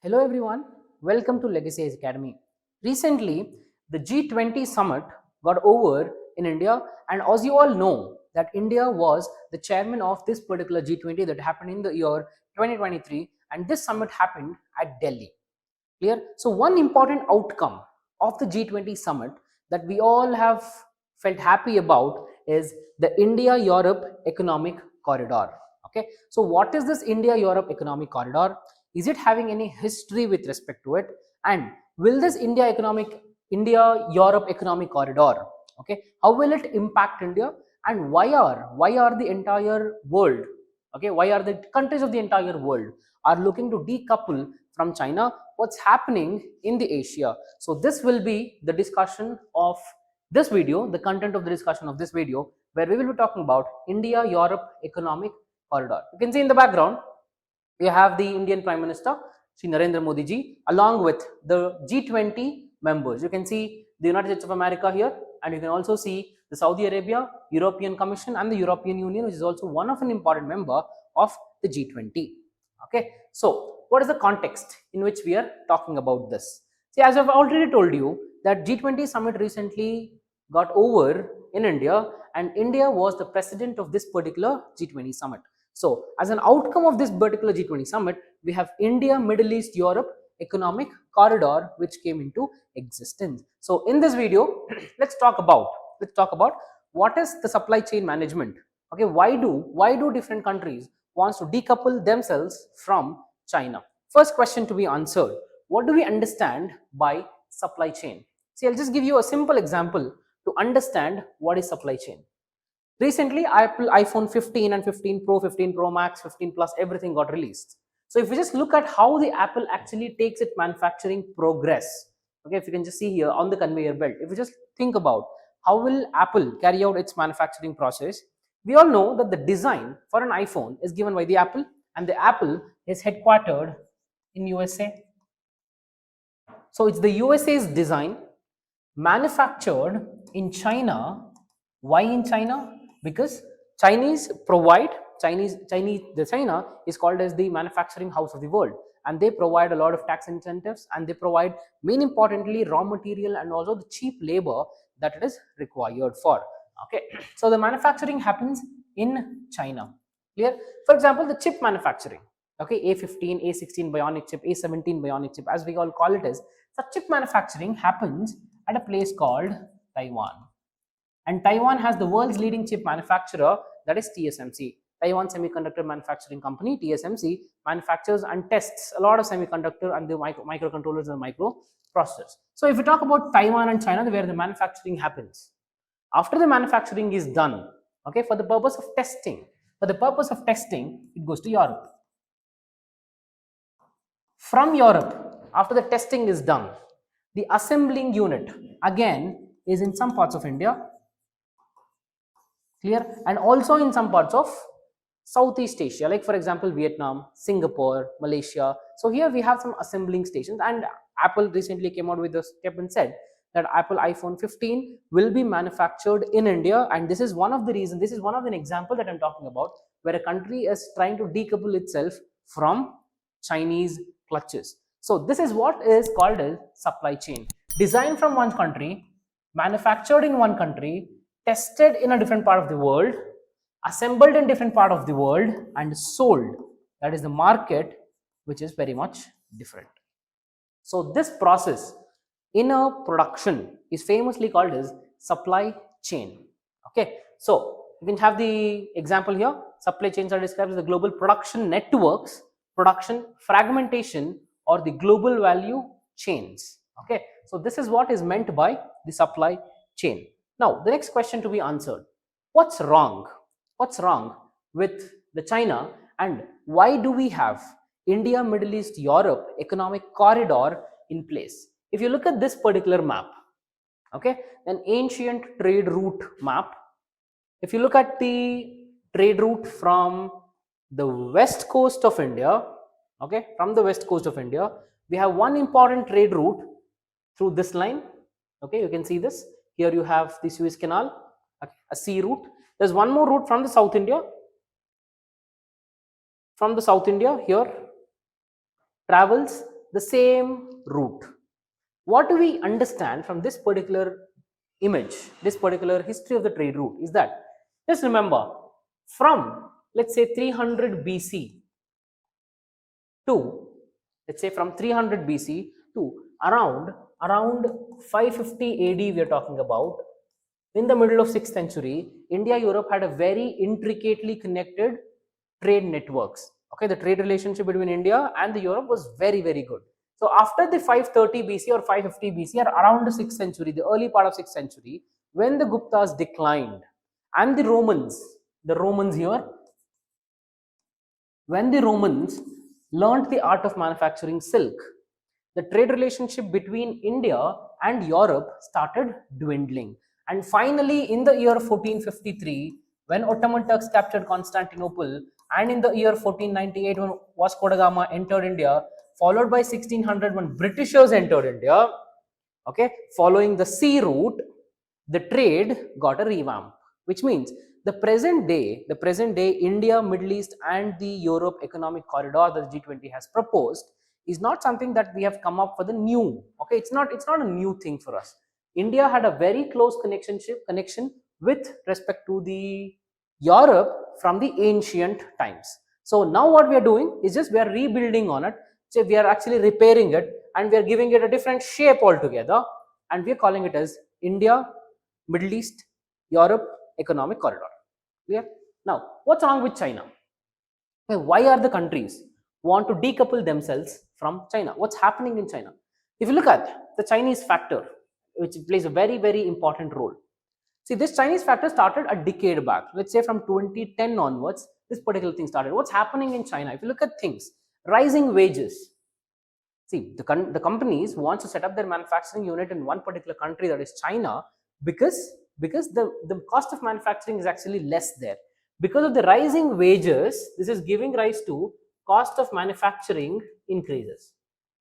Hello everyone, welcome to Legacy Academy. Recently, the G20 summit got over in India, and as you all know, that India was the chairman of this particular G20 that happened in the year 2023, and this summit happened at Delhi. Clear? So, one important outcome of the G20 summit that we all have felt happy about is the India Europe Economic Corridor. Okay, so what is this India Europe Economic Corridor? Is it having any history with respect to it? And will this India Europe Economic Corridor, okay, how will it impact India? And why are the entire world, okay, why are the countries of the entire world are looking to decouple from China? What's happening in the Asia? So this will be the discussion of this video, the content of the discussion of this video, where we will be talking about India Europe Economic Corridor. You can see in the background we have the Indian Prime Minister Shri Narendra Modi ji along with the G20 members. You can see the United States of America here, and you can also see the Saudi Arabia, European Commission, and the European Union, which is also one of an important member of the G20. Okay, so what is the context in which we are talking about this? See, as I've already told you, that G20 summit recently got over in India, and India was the president of this particular G20 summit. So, as an outcome of this particular G20 summit, we have India, Middle East, Europe Economic Corridor, which came into existence. So, in this video, let's talk about what is the supply chain management. Okay, why do different countries wants to decouple themselves from China? First question to be answered: what do we understand by supply chain? See, I'll just give you a simple example to understand what is supply chain. Recently, Apple iPhone 15 and 15 Pro, 15 Pro Max, 15 Plus, everything got released. So if we just look at how the Apple actually takes its manufacturing progress, okay, if you can just see here on the conveyor belt, if you just think about how will Apple carry out its manufacturing process, we all know that the design for an iPhone is given by the Apple, and the Apple is headquartered in USA. So it's the USA's design manufactured in China. Why in China? Because Chinese provide the China is called as the manufacturing house of the world, and they provide a lot of tax incentives, and they provide, main importantly, raw material and also the cheap labor that it is required for. Okay, so the manufacturing happens in China. Clear? For example, the chip manufacturing. Okay, A15, A16 bionic chip, A17 bionic chip, as we all call it as. Such chip manufacturing happens at a place called Taiwan. And Taiwan has the world's leading chip manufacturer, that is TSMC. Taiwan Semiconductor Manufacturing Company, TSMC, manufactures and tests a lot of semiconductor and the microcontrollers and microprocessors. So if we talk about Taiwan and China, where the manufacturing happens, after the manufacturing is done, okay, for the purpose of testing, it goes to Europe. From Europe, after the testing is done, the assembling unit again is in some parts of India. Clear? And also in some parts of Southeast Asia, like for example Vietnam, Singapore, Malaysia. So here we have some assembling stations, and Apple recently came out with a step and said that Apple iPhone 15 will be manufactured in India, and this is one of the reasons, this is one of an example that I'm talking about, where a country is trying to decouple itself from Chinese clutches. So this is what is called as supply chain. Designed from one country, manufactured in one country, tested in a different part of the world, assembled in different part of the world, and sold. That is the market, which is very much different. So this process in a production is famously called as supply chain. Okay, so you can have the example here. Supply chains are described as the global production networks, production fragmentation, or the global value chains. Okay, so this is what is meant by the supply chain. Now the next question to be answered: what's wrong with the China, and why do we have India, Middle East, Europe Economic Corridor in place? If you look at this particular map, okay, an ancient trade route map, if you look at the trade route from the west coast of India, okay, from the west coast of India, we have one important trade route through this line. Okay, you can see this. Here you have the Suez Canal, a sea route. There's one more route from the South India. From the South India, here travels the same route. What do we understand from this particular image, this particular history of the trade route is that, just remember, from let's say 300 BC to, let's say from 300 BC to around 550 AD, we are talking about. In the middle of 6th century, India, Europe had a very intricately connected trade networks. Okay, the trade relationship between India and the Europe was very, very good. So after the 530 BC or 550 BC or around the 6th century, the early part of 6th century, when the Guptas declined and the Romans here, when the Romans learnt the art of manufacturing silk, the trade relationship between India and Europe started dwindling. And finally, in the year 1453, when Ottoman Turks captured Constantinople, and in the year 1498, when Vasco da Gama entered India, followed by 1600 when Britishers entered India, okay, following the sea route, the trade got a revamp, which means the present day India, Middle East, and the Europe economic corridor that the G20 has proposed is not something that we have come up for the new. Okay, it's not a new thing for us. India had a very close connection with respect to the Europe from the ancient times. So now what we are doing is just we are rebuilding on it. So we are actually repairing it and we are giving it a different shape altogether, and we are calling it as India, Middle East, Europe economic corridor. Clear? Now, what's wrong with China? Why are the countries want to decouple themselves from China? What's happening in China? If you look at the Chinese factor, which plays a very, very important role. See, this Chinese factor started a decade back. Let's say from 2010 onwards, this particular thing started. What's happening in China? If you look at things, rising wages. See, the companies want to set up their manufacturing unit in one particular country, that is China, because the cost of manufacturing is actually less there. Because of the rising wages, this is giving rise to cost of manufacturing increases.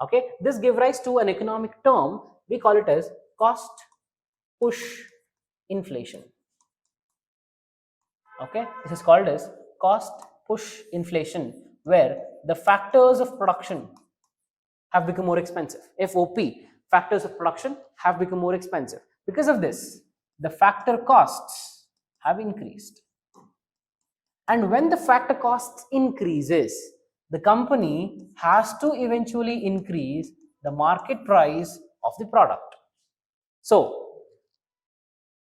Okay, this gives rise to an economic term. We call it as cost push inflation. Okay, this is called as cost push inflation, where the factors of production have become more expensive. FOP, factors of production, have become more expensive. Because of this, the factor costs have increased. And when the factor costs increases, the company has to eventually increase the market price of the product. So,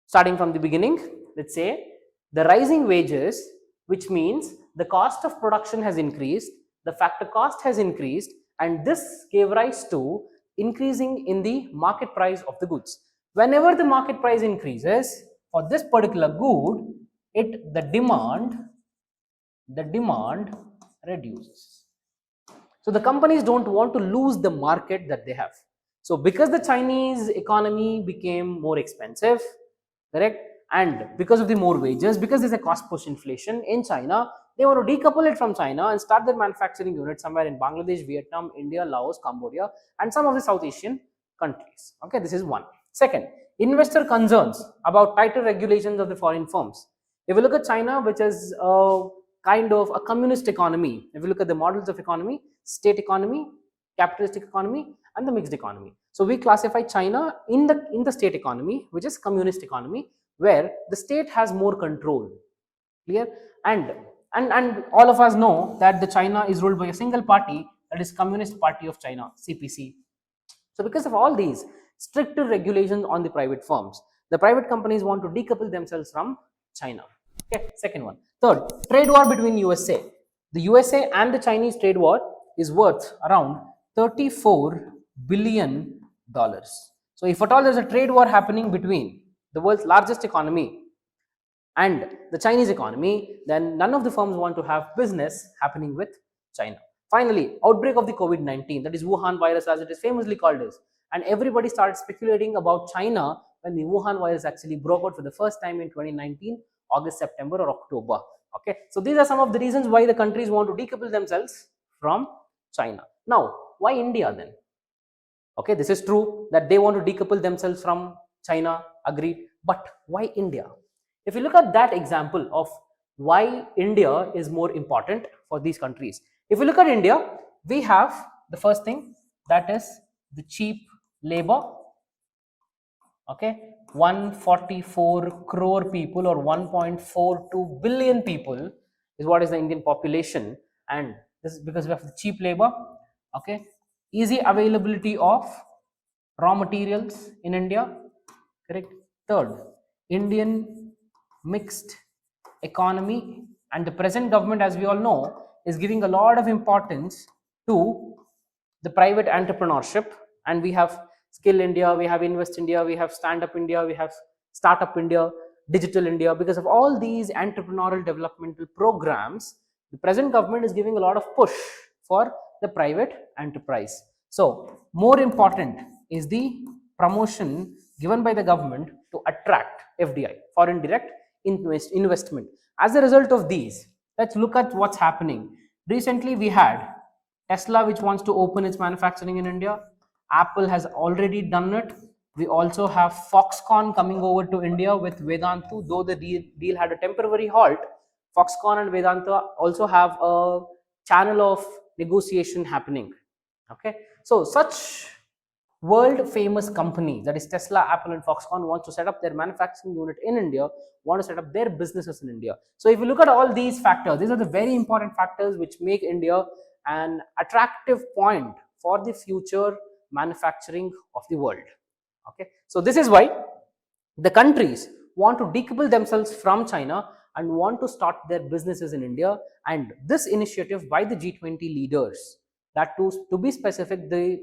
starting from the beginning, let's say the rising wages, which means the cost of production has increased, the factor cost has increased, and this gave rise to increasing in the market price of the goods. Whenever the market price increases for this particular good, the demand reduces. So the companies don't want to lose the market that they have. So because the Chinese economy became more expensive, correct, and because of the more wages, because there's a cost push inflation in China, they want to decouple it from China and start their manufacturing unit somewhere in Bangladesh, Vietnam, India, Laos, Cambodia, and some of the South Asian countries. Okay, this is one. Second, investor concerns about tighter regulations of the foreign firms. If you look at China, which is kind of a communist economy, if you look at the models of economy, state economy, capitalistic economy, and the mixed economy. So we classify China in the state economy, which is communist economy, where the state has more control. Clear? And all of us know that the China is ruled by a single party, that is Communist Party of China, CPC. So because of all these stricter regulations on the private firms, the private companies want to decouple themselves from China. Okay, second one. Third, trade war between USA. The USA and the Chinese trade war is worth around $34 billion. So if at all there's a trade war happening between the world's largest economy and the Chinese economy, then none of the firms want to have business happening with China. Finally, outbreak of the COVID-19, that is Wuhan virus as it is famously called as, and everybody started speculating about China when the Wuhan virus actually broke out for the first time in 2019, August, September, or October. Okay, so these are some of the reasons why the countries want to decouple themselves from China. Now, why India then? Okay, this is true that they want to decouple themselves from China, agreed, but why India? If you look at that example of why India is more important for these countries, if you look at India, we have the first thing, that is the cheap labor. Okay, 144 crore people or 1.42 billion people is what is the Indian population, and this is because we have the cheap labor. Okay, easy availability of raw materials in India. Correct. Third, Indian mixed economy, and the present government, as we all know, is giving a lot of importance to the private entrepreneurship. And we have Skill India, we have Invest India, we have Stand Up India, we have Startup India, Digital India. Because of all these entrepreneurial developmental programs, the present government is giving a lot of push for the private enterprise. So more important is the promotion given by the government to attract FDI, foreign direct investment. As a result of these, let's look at what's happening. Recently we had Tesla, which wants to open its manufacturing in India. Apple has already done it. We also have Foxconn coming over to India with Vedanta. Though the deal had a temporary halt, Foxconn and Vedanta also have a channel of negotiation happening. Okay, so such world famous companies, that is Tesla, Apple, and Foxconn, want to set up their manufacturing unit in India, want to set up their businesses in India. So if you look at all these factors, these are the very important factors which make India an attractive point for the future manufacturing of the world. Okay, so this is why the countries want to decouple themselves from China and want to start their businesses in India. And this initiative by the G20 leaders, that to be specific, the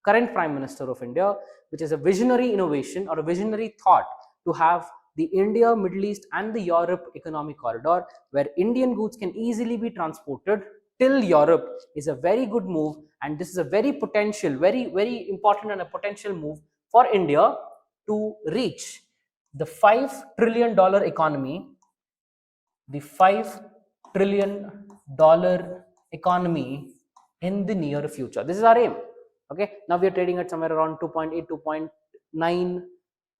current Prime Minister of India, which is a visionary innovation or a visionary thought to have the India, Middle East, and the Europe economic corridor, where Indian goods can easily be transported till Europe, is a very good move. And this is a very potential, very important and a potential move for India to reach the $5 trillion economy, the $5 trillion economy in the near future. This is our aim. Okay, now we are trading at somewhere around 2.8, 2.9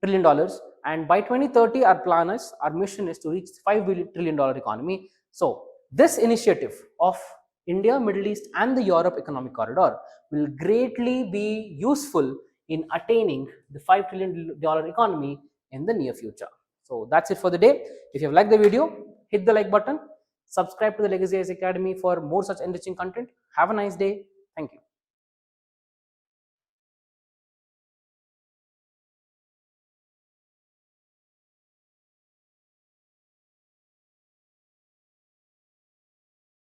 trillion dollars, and by 2030 our plan is, our mission is to reach $5 trillion economy. So this initiative of India, Middle East, and the Europe economic corridor will greatly be useful in attaining the $5 trillion economy in the near future. So that's it for the day. If you have liked the video, hit the like button, subscribe to the Legacy IAS Academy for more such enriching content. Have a nice day. Thank you.